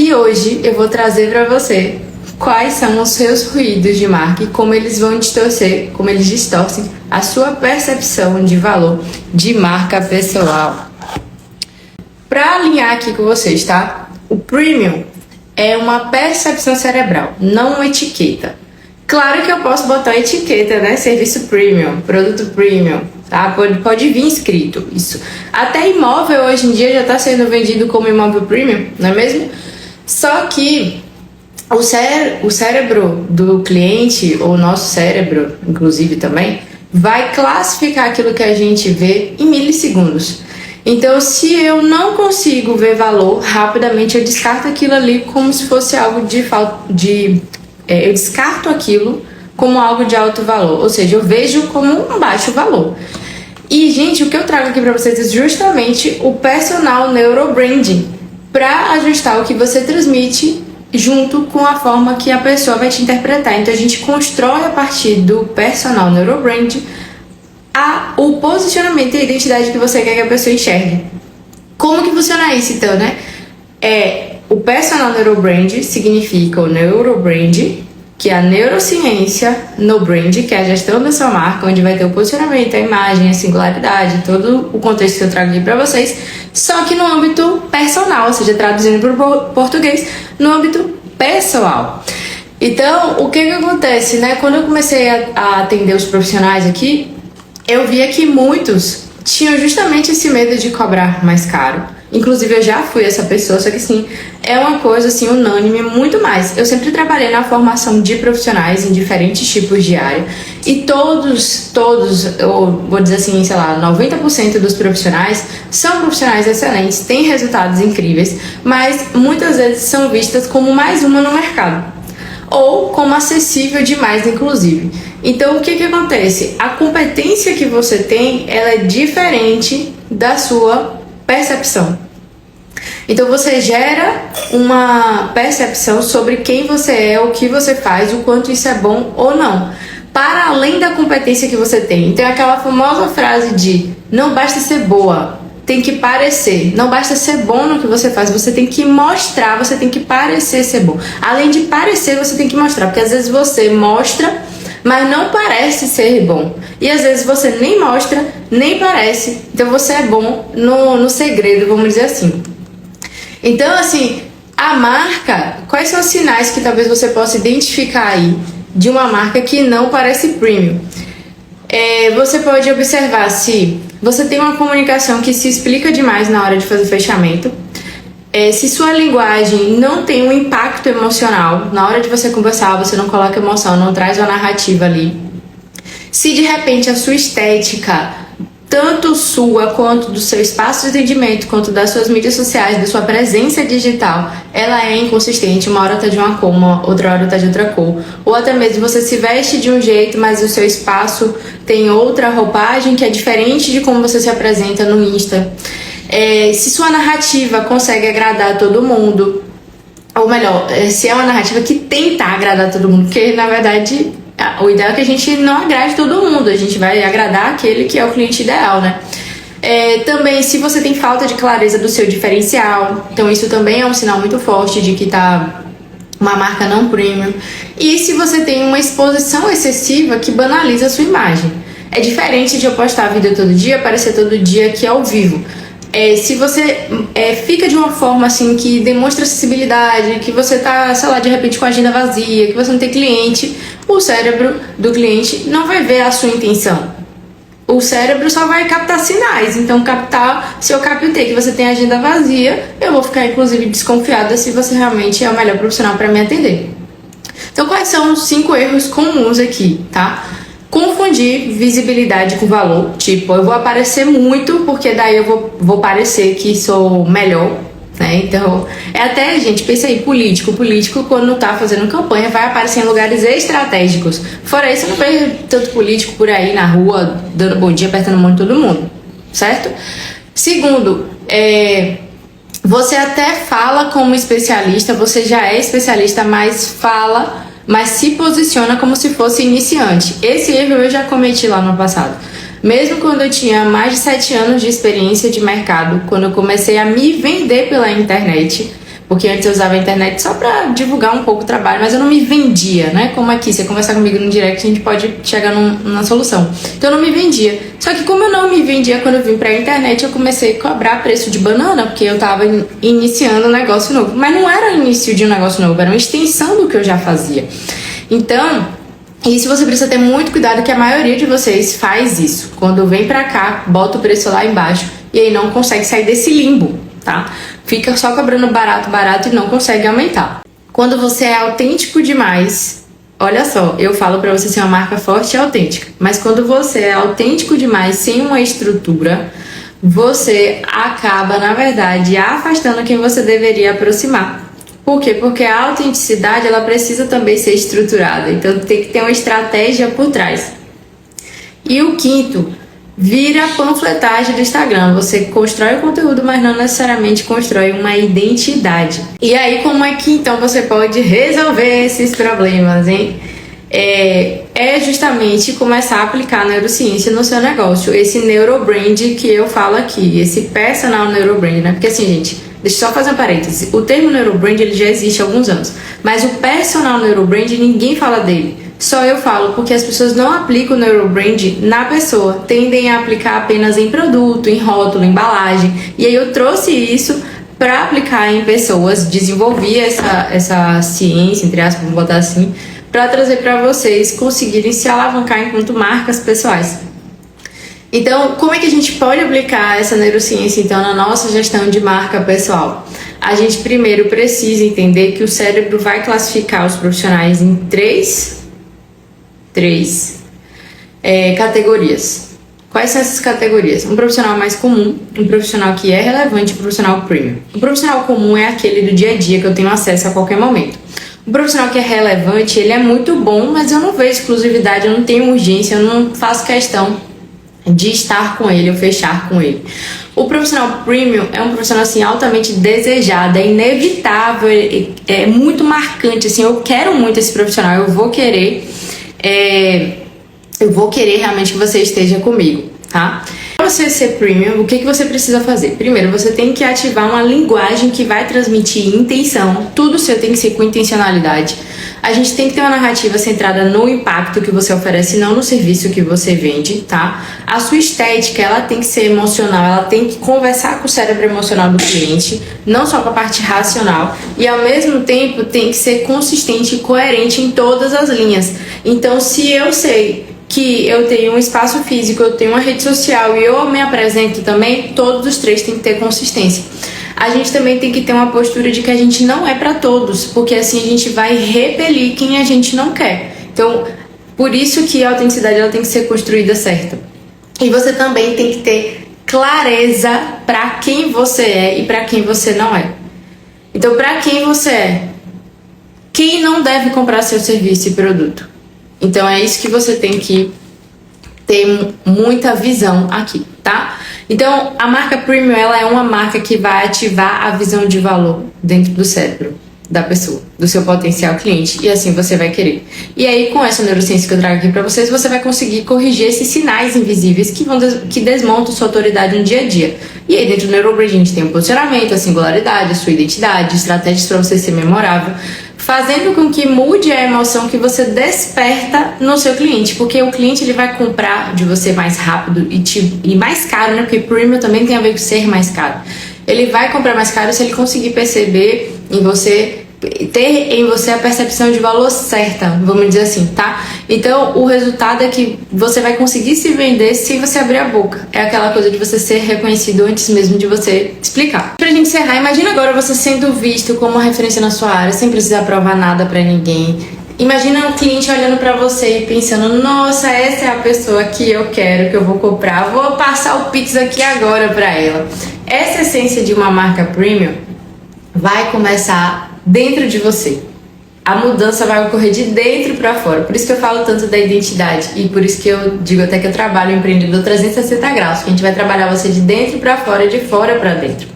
aqui hoje eu vou trazer para você quais são os seus ruídos de marca e como eles vão distorcer, como eles distorcem a sua percepção de valor de marca pessoal. Para alinhar aqui com vocês, tá? O premium é uma percepção cerebral, não uma etiqueta. Claro que eu posso botar etiqueta, né? Serviço premium, produto premium, tá? Pode vir escrito isso. Até imóvel hoje em dia já está sendo vendido como imóvel premium, não é mesmo? Só que o cérebro do cliente, ou o nosso cérebro, inclusive também, vai classificar aquilo que a gente vê em milissegundos. Então, se eu não consigo ver valor, rapidamente eu descarto aquilo ali como se fosse algo eu descarto aquilo como algo de alto valor, ou seja, eu vejo como um baixo valor. E, gente, o que eu trago aqui para vocês é justamente o personal neurobranding, para ajustar o que você transmite junto com a forma que a pessoa vai te interpretar. Então, a gente constrói a partir do personal neurobranding o posicionamento e a identidade que você quer que a pessoa enxergue. Como que funciona isso, então, né? O personal neurobrand significa o neurobrand, que é a neurociência no brand, que é a gestão da sua marca, onde vai ter o posicionamento, a imagem, a singularidade, todo o contexto que eu trago aqui para vocês, só que no âmbito personal, ou seja, traduzindo para o português, no âmbito pessoal. Então, o que acontece, né? Quando eu comecei a atender os profissionais aqui, eu via que muitos tinham justamente esse medo de cobrar mais caro. Inclusive, eu já fui essa pessoa, só que sim, é uma coisa assim unânime, muito mais. Eu sempre trabalhei na formação de profissionais em diferentes tipos de área e todos, eu vou dizer assim, sei lá, 90% dos profissionais são profissionais excelentes, têm resultados incríveis, mas muitas vezes são vistas como mais uma no mercado ou como acessível demais, inclusive. Então, o que acontece? A competência que você tem, ela é diferente da sua percepção. Então, você gera uma percepção sobre quem você é, o que você faz, o quanto isso é bom ou não, para além da competência que você tem. Então, é aquela famosa frase de não basta ser boa, tem que parecer. Não basta ser bom no que você faz, você tem que mostrar, você tem que parecer ser bom. Além de parecer, você tem que mostrar, porque às vezes você mostra, mas não parece ser bom. E às vezes você nem mostra, nem parece. Então você é bom no segredo, vamos dizer assim. Então, assim, a marca, quais são os sinais que talvez você possa identificar aí de uma marca que não parece premium? Você pode observar se você tem uma comunicação que se explica demais na hora de fazer fechamento, se sua linguagem não tem um impacto emocional, na hora de você conversar, você não coloca emoção, não traz uma narrativa ali. Se de repente a sua estética, tanto sua quanto do seu espaço de atendimento, quanto das suas mídias sociais, da sua presença digital, ela é inconsistente, uma hora tá de uma cor, outra hora tá de outra cor, ou até mesmo você se veste de um jeito, mas o seu espaço tem outra roupagem que é diferente de como você se apresenta no Insta. Se sua narrativa consegue agradar todo mundo, ou melhor, se é uma narrativa que tenta agradar todo mundo, porque na verdade o ideal é que a gente não agrade todo mundo, a gente vai agradar aquele que é o cliente ideal, né? Também, se você tem falta de clareza do seu diferencial, então isso também é um sinal muito forte de que tá uma marca não premium. E se você tem uma exposição excessiva que banaliza a sua imagem. É diferente de eu postar a vida todo dia, aparecer todo dia aqui ao vivo. Se você fica de uma forma assim que demonstra acessibilidade, que você tá, sei lá, de repente com a agenda vazia, que você não tem cliente, o cérebro do cliente não vai ver a sua intenção. O cérebro só vai captar sinais. Então, se eu captei que você tem a agenda vazia, eu vou ficar inclusive desconfiada se você realmente é o melhor profissional para me atender. Então, quais são os 5 erros comuns aqui, tá? Confundir visibilidade com valor, tipo, eu vou aparecer muito porque daí eu vou parecer que sou melhor, né? Então, até, gente, pensa aí, político quando tá fazendo campanha vai aparecer em lugares estratégicos. Fora isso, eu não vejo tanto político por aí na rua, dando bom dia, apertando a mão de todo mundo, certo? Segundo, você até fala como especialista, você já é especialista, mas se posiciona como se fosse iniciante. Esse erro eu já cometi lá no passado. Mesmo quando eu tinha mais de 7 anos de experiência de mercado, quando eu comecei a me vender pela internet, Porque antes eu usava a internet só pra divulgar um pouco o trabalho, mas eu não me vendia, né? Como aqui, você conversar comigo no direct, a gente pode chegar numa solução. Então eu não me vendia. Só que como eu não me vendia quando eu vim pra internet, eu comecei a cobrar preço de banana, porque eu tava iniciando um negócio novo. Mas não era início de um negócio novo, era uma extensão do que eu já fazia. Então, isso você precisa ter muito cuidado, que a maioria de vocês faz isso. Quando vem pra cá, bota o preço lá embaixo e aí não consegue sair desse limbo, tá? Fica só cobrando barato e não consegue aumentar. Quando você é autêntico demais, olha só, eu falo pra você ser uma marca forte e autêntica, mas quando você é autêntico demais, sem uma estrutura, você acaba, na verdade, afastando quem você deveria aproximar. Por quê? Porque a autenticidade, ela precisa também ser estruturada, então tem que ter uma estratégia por trás. E o quinto, vira panfletagem do Instagram. Você constrói o conteúdo, mas não necessariamente constrói uma identidade. E aí, como é que então você pode resolver esses problemas, hein? É justamente começar a aplicar a neurociência no seu negócio. Esse neurobrand que eu falo aqui, esse personal neurobrand, né? Porque assim, gente, deixa eu só fazer um parêntese. O termo neurobrand, ele já existe há alguns anos. Mas o personal neurobrand, ninguém fala dele. Só eu falo, porque as pessoas não aplicam o neurobrand na pessoa, tendem a aplicar apenas em produto, em rótulo, em embalagem. E aí eu trouxe isso para aplicar em pessoas, desenvolvi essa ciência, entre aspas, vamos botar assim, para trazer para vocês conseguirem se alavancar enquanto marcas pessoais. Então, como é que a gente pode aplicar essa neurociência então na nossa gestão de marca pessoal? A gente primeiro precisa entender que o cérebro vai classificar os profissionais em três categorias. Quais são essas categorias? Um profissional mais comum, um profissional que é relevante e um profissional premium. O profissional comum é aquele do dia a dia que eu tenho acesso a qualquer momento. O profissional que é relevante, ele é muito bom, mas eu não vejo exclusividade, eu não tenho urgência, eu não faço questão de estar com ele ou fechar com ele. O profissional premium é um profissional assim altamente desejado, é inevitável, é muito marcante, assim, eu quero muito esse profissional, eu vou querer realmente que você esteja comigo, tá? Para você ser premium, o que você precisa fazer? Primeiro, você tem que ativar uma linguagem que vai transmitir intenção. Tudo seu tem que ser com intencionalidade. A gente tem que ter uma narrativa centrada no impacto que você oferece, não no serviço que você vende, tá? A sua estética, ela tem que ser emocional, ela tem que conversar com o cérebro emocional do cliente, não só com a parte racional, e ao mesmo tempo tem que ser consistente e coerente em todas as linhas. Então, se eu sei que eu tenho um espaço físico, eu tenho uma rede social e eu me apresento também, todos os três têm que ter consistência. A gente também tem que ter uma postura de que a gente não é para todos, porque assim a gente vai repelir quem a gente não quer. Então, por isso que a autenticidade ela tem que ser construída certa. E você também tem que ter clareza para quem você é e para quem você não é. Então, para quem você é? Quem não deve comprar seu serviço e produto? Então é isso que você tem que ter muita visão aqui, tá? Então a marca premium, ela é uma marca que vai ativar a visão de valor dentro do cérebro da pessoa, do seu potencial cliente, e assim você vai querer. E aí com essa neurociência que eu trago aqui pra vocês, você vai conseguir corrigir esses sinais invisíveis que desmontam sua autoridade no dia a dia. E aí dentro do neurobrand a gente tem o posicionamento, a singularidade, a sua identidade, estratégias para você ser memorável, fazendo com que mude a emoção que você desperta no seu cliente, porque o cliente ele vai comprar de você mais rápido e mais caro, né? Porque premium também tem a ver com ser mais caro. Ele vai comprar mais caro se ele conseguir perceber em você, ter em você a percepção de valor certa, vamos dizer assim, tá? Então o resultado é que você vai conseguir se vender se você abrir a boca. É aquela coisa de você ser reconhecido antes mesmo de você explicar. Pra gente encerrar, imagina agora você sendo visto como uma referência na sua área, sem precisar provar nada pra ninguém. Imagina um cliente olhando pra você e pensando, nossa, essa é a pessoa que eu quero, que eu vou comprar, vou passar o Pix aqui agora pra ela. Essa essência de uma marca premium vai começar dentro de você. A mudança vai ocorrer de dentro para fora. Por isso que eu falo tanto da identidade e por isso que eu digo até que eu trabalho o empreendedor 360 graus, que a gente vai trabalhar você de dentro para fora e de fora para dentro.